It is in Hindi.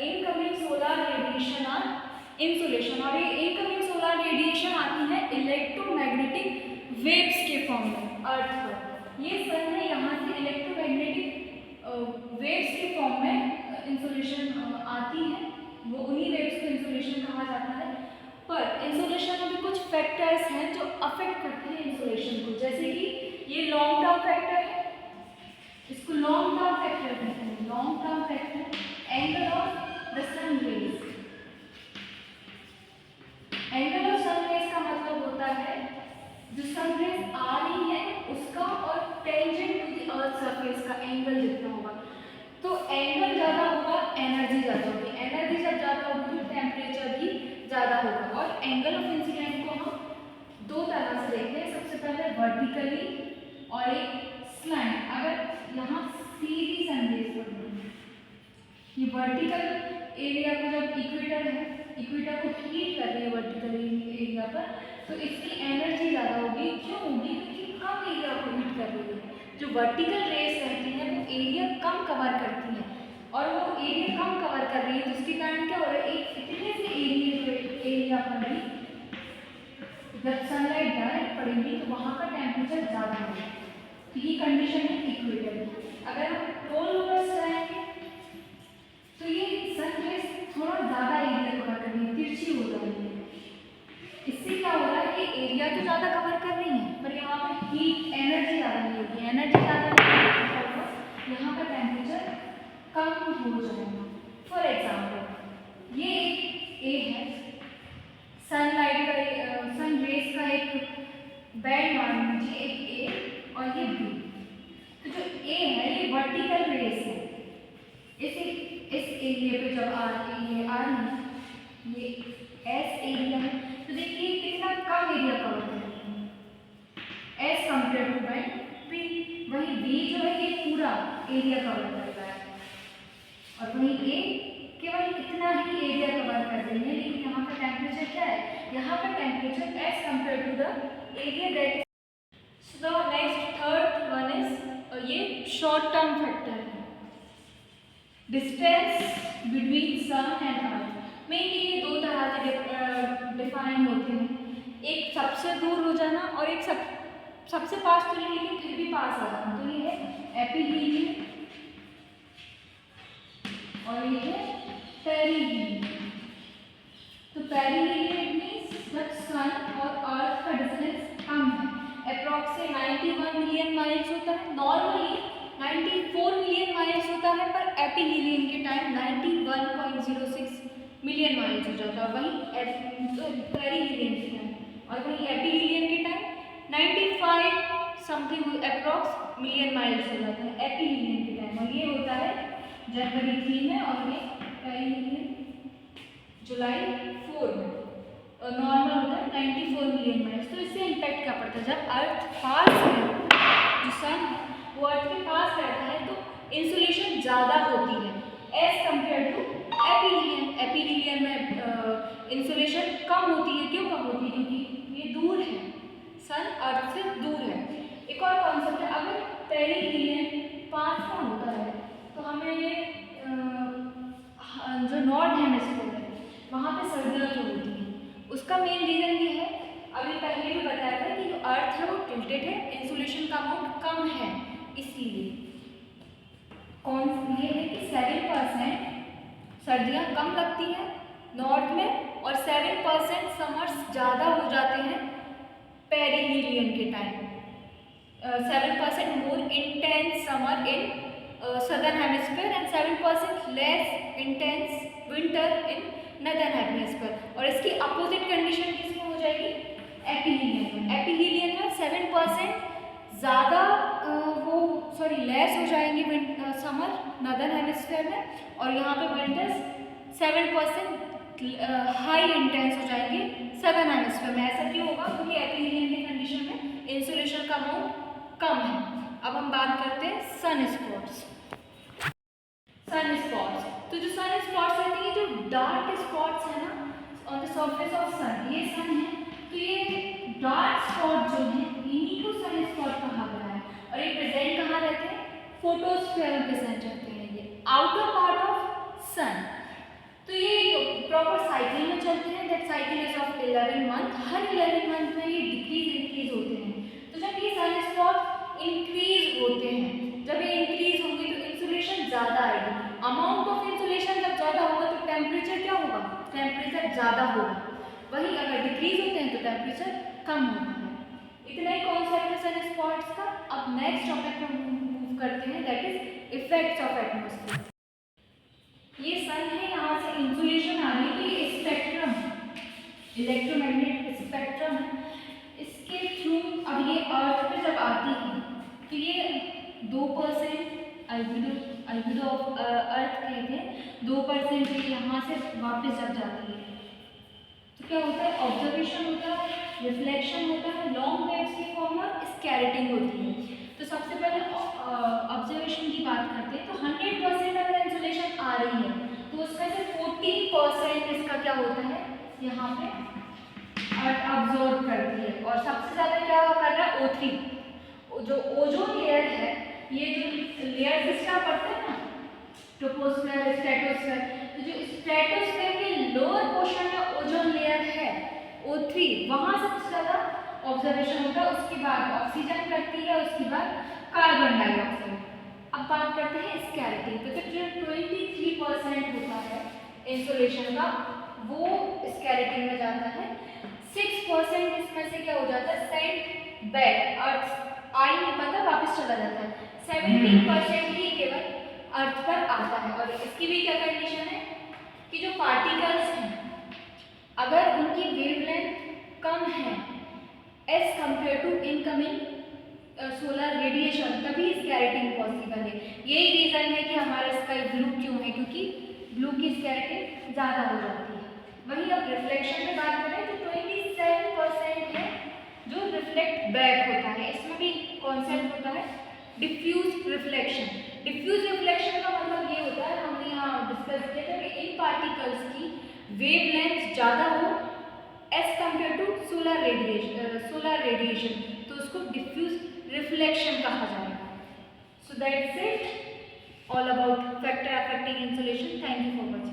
इनकमिंग सोलर रेडिएशन और इंसुलेशन। और ये इनकमिंग सोलर रेडिएशन आती है इलेक्ट्रोमैग्नेटिक वेव्स के फॉर्म में अर्थ पर। ये सन है, यहाँ से इलेक्ट्रोमैग्नेटिक वेव्स के फॉर्म में इंसुलेशन आती है, वो उन्हीं वेव्स को इंसुलेशन कहा जाता है। पर इंसुलेशन में भी कुछ फैक्टर्स हैं जो अफेक्ट करते हैं इंसुलेशन को, जैसे कि ये लॉन्ग टर्म फैक्टर है, इसको लॉन्ग टर्म फैक्टर कहते हैं। Long term factor angle of the sun rays. Angle of sun rays का मतलब होता है जो सन रेज आ रही है उसका और tangent to the earth surface का एंगल जितना होगा। तो एंगल ज़्यादा होगा, एनर्जी ज़्यादा होगी, एनर्जी जब ज़्यादा होगी तो टेम्परेचर भी ज़्यादा होगा। और एंगल ऑफ इंसिडेंट को हम दो तरह से देखते हैं, सबसे पहले वर्टिकली और एक स्लैंट। अगर यहाँ सीधी सनरेज पड़ती है, ये वर्टिकल एरिया को जब इक्वेटर है, इक्वेटर को हीट कर रही है वर्टिकल एरिया पर, तो इसकी एनर्जी ज़्यादा होगी। क्यों होगी? क्योंकि कम एरिया को हीट कर रही है। जो वर्टिकल रेस रहती है वो एरिया कम कवर करती है, और वो एरिया कम कवर कर रही है जिसके कारण क्या हो रहा है, एक इतने से एरिया पर भी जब सनलाइट डायरेक्ट पड़ेगी तो वहाँ का टेम्परेचर ज़्यादा होगा। ये कंडीशन है इक्वेटर की। अगर हम पोल ओवर जाएंगे तो ये सन रेज थोड़ा ज़्यादा एरिया कवर कर रही है, तिरछी हो रही है। इससे क्या हो रहा है कि एरिया तो ज़्यादा कवर कर रही है पर यहाँ पे हीट एनर्जी ज़्यादा नहीं होगी, एनर्जी ज़्यादा नहीं होगी, यहाँ का टेम्परेचर कम हो जाएगा। फॉर एग्जाम्पल ये ए है, सनलाइट का सन रेज का एक बैंड मान लीजिए, एक ए और ये बी। तो जो ए है ये वर्टिकल रेस है, इस एरिया पे जब आ रही है, ये एस एरिया है, तो देखिए कितना कम एरिया कवर कर रही है as compare to band b. वही बी जो है ये पूरा एरिया कवर कर रहा है, और वही ए केवल इतना ही एरिया कवर कर रही है। लेकिन यहाँ का टेम्परेचर क्या है, यहाँ का temperature as compare to the area that. So the next third one is ये शॉर्ट टर्म फैक्टर है, distance between sun and earth. Mainly ये दो तरह से डिफाइन होते हैं, एक सबसे दूर हो जाना और एक सबसे पास तो नहीं लेकिन फिर भी पास आ जाना। तो ये है एपीहीलियन और ये है पेरीहीलियन। तो पेरीहीलियन मींस जब सन और अर्थ का डिस्टेंस कम है, अप्रॉक्स 91 मिलियन माइल्स होता है, नॉर्मली 94 मिलियन माइल्स होता है, पर एपीहीलियन के टाइम 91.06 मिलियन माइल्स हो जाता है वही पेरीहीलियन के टाइम, और वही एपीहीलियन के time 95 something approx million miles हो जाता है एपीहीलियन के टाइम। और ये होता है जनवरी 3 में और ये पेरीहीलियन जुलाई 4 में। नॉर्मल होता है 94 मिलियन माइल्स। तो इससे इम्पैक्ट क्या पड़ता है, जब अर्थ पास है, जो सन वो अर्थ के पास रहता है तो इंसुलेशन ज़्यादा होती है एज कम्पेयर टू एपीहीलियन। एपीहीलियन में इंसुलेशन कम होती है। क्यों कम होती है? क्योंकि ये दूर है, सन अर्थ से दूर है। एक और कॉन्सेप्ट है, अगर पेरीहीलियन पास का होता है तो हमें जो नॉर्थ हेमिस्फीयर है वहाँ पे सर्दियाँ क्यों होती हैं, उसका मेन रीज़न ये है, अभी पहले भी बताया था कि जो अर्थ है वो टिल्टेड है, इंसुलेशन का अमाउंट कम है, इसीलिए ये है कि 7% सर्दियाँ कम लगती हैं नॉर्थ में और 7% समर्स ज़्यादा हो जाते हैं पेरीहीलियन के time. 7% more intense summer in southern hemisphere and 7% less intense winter in northern hemisphere। और इसकी अपोजिट कंडीशन किसमें हो जाएगी? एपीहीलियन में। एपीहीलियन में 7% ज़्यादा लेस हो जाएंगी समर नॉर्दर्न हेमिस्फीयर में, और यहाँ पे विंटर्स 7% हाई इंटेंस हो जाएंगे सदर्न हेमिस्फीयर में। ऐसा क्यों होगा? क्योंकि एपीहीलियन की कंडीशन में इंसुलेशन का अमाउंट कम है। अब हम बात करते हैं सन स्पॉट्स। सन स्पॉट्स, तो जो सन स्पॉट्स रहती है, जो डार्क स्पॉट्स है ना ऑन द सरफेस ऑफ सन, ये सन है, तो ये डार्क स्पॉट जो है इन्हीं को सन स्पॉट कहा गया है। और ये प्रेजेंट कहाँ रहते हैं? फोटोस्फीयर में प्रेजेंट रहते हैं। ये outer part of sun, cycle of 11 month, हर 11 मंथ में ये इंक्रीज होते हैं। तो जब ये सनस्पॉट इंक्रीज होते हैं, जब ये इंक्रीज होंगे तो इंसुलेशन ज़्यादा आएगी। अमाउंट ऑफ इंसुलेशन जब ज़्यादा होगा तो टेम्परेचर क्या होगा, टेम्परेचर ज़्यादा होगा। वहीं अगर डिक्रीज होते हैं तो टेम्परेचर कम होता है। इतना ही कॉन्सेप्ट है सनस्पॉट्स का। अब नेक्स्ट टॉपिक पे मूव करते हैं, that is effects of atmosphere. ये सन है, यहाँ से इंसुलेशन आ रही है, तो ये स्पेक्ट्रम, इलेक्ट्रोमैग्नेटिक स्पेक्ट्रम है, इसके थ्रू अब ये अर्थ पे जब आती है तो ये 2% अल्बिडो ऑफ अर्थ कहते हैं, 2% यहाँ से वापस जब जाती है तो क्या होता है, ऑब्जर्वेशन होता है, रिफ्लेक्शन होता है, लॉन्ग वेव्स की फॉर्म में स्कैटरिंग होती है। तो सबसे पहले ऑब्जर्वेशन की बात करते हैं। तो 100% अगर इंसुलेशन आ रही है तो उसमें से 40% इसका क्या होता है, यहाँ पे अर्थ अब्जॉर्ब करती है। और सबसे ज़्यादा क्या कर रहा है, O3, जो ओजोन लेयर है, ये जो लेयर जिसका पड़ता है ना, ट्रोपोस्फेयर, स्ट्रेटोस्फेयर, तो जो स्ट्रेटोस्फेयर के लोअर पोर्शन में ओजोन लेयर है O3, वहाँ सबसे ज़्यादा ऑब्जर्वेशन होता है। उसके बाद ऑक्सीजन करती है, उसके बाद कार्बन डाइऑक्साइड। अब बात करते हैं स्कैटरिंग। तो जो 23% होता है इंसुलेशन का, वो स्कैटरिंग में जाता है। 6% इसमें से क्या हो जाता है, सेंट बैक, अर्थ आ ही नहीं पाता, वापस चला जाता है। 17% ही केवल अर्थ पर आता है। और इसकी भी क्या कंडीशन है कि जो पार्टिकल्स हैं अगर उनकी वेवलेंथ कम है as compare to incoming solar radiation, तभी स्कैटरिंग पॉसिबल है। यही रीज़न है कि हमारा स्काई ब्लू क्यों है, क्योंकि ब्लू की स्कैटरिंग ज़्यादा हो जाती है। वहीं अब रिफ्लेक्शन में बात करें तो 27% है जो रिफ्लेक्ट बैक होता है। इसमें भी कॉन्सेप्ट होता है डिफ्यूज रिफ्लेक्शन। डिफ्यूज रिफ्लेक्शन का मतलब ये होता है, हमने यहाँ डिस्कस किया था कि इन पार्टिकल्स की वेवलेंथ ज़्यादा हो as compare to solar radiation, तो उसको डिफ्यूज रिफ्लेक्शन कहा जाएगा। So that's it all about factor affecting insolation. Thank you for watching.